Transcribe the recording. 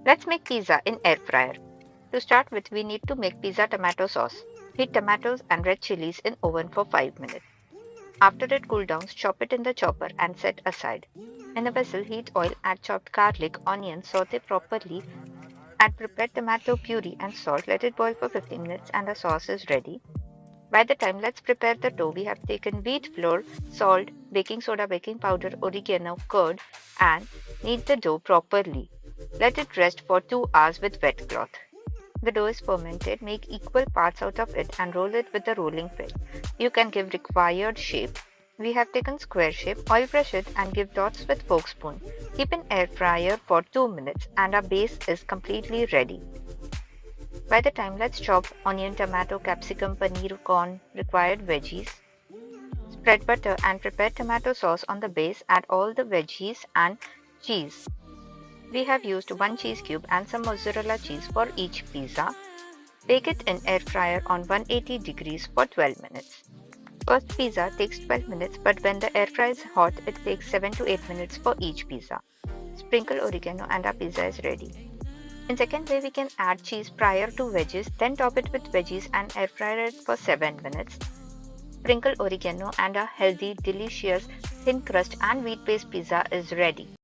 Let's make pizza in air fryer. To start with, we need to make pizza tomato sauce. Heat tomatoes and red chilies in oven for 5 minutes. After it cools down, chop it in the chopper and set aside. In a vessel, heat oil, add chopped garlic, onions, saute properly, add prepared tomato puree and salt. Let it boil for 15 minutes and the sauce is ready. By the time let's prepare the dough, we have taken wheat flour, salt, baking soda, baking powder, oregano, curd, and knead the dough properly. Let it rest for 2 hours with wet cloth. The dough is fermented, make equal parts out of it and roll it with a rolling pin. You can give required shape. We have taken square shape, oil brush it and give dots with fork spoon. Keep in air fryer for 2 minutes and our base is completely ready. By the time let's chop onion, tomato, capsicum, paneer, corn, required veggies. Spread butter and prepare tomato sauce on the base, add all the veggies and cheese. We have used 1 cheese cube and some mozzarella cheese for each pizza. Bake it in air fryer on 180 degrees for 12 minutes. First pizza takes 12 minutes, but when the air fryer is hot, it takes 7 to 8 minutes for each pizza. Sprinkle oregano and our pizza is ready. In second way, we can add cheese prior to veggies, then top it with veggies and air fry it for 7 minutes. Sprinkle oregano and a healthy, delicious thin crust and wheat based pizza is ready.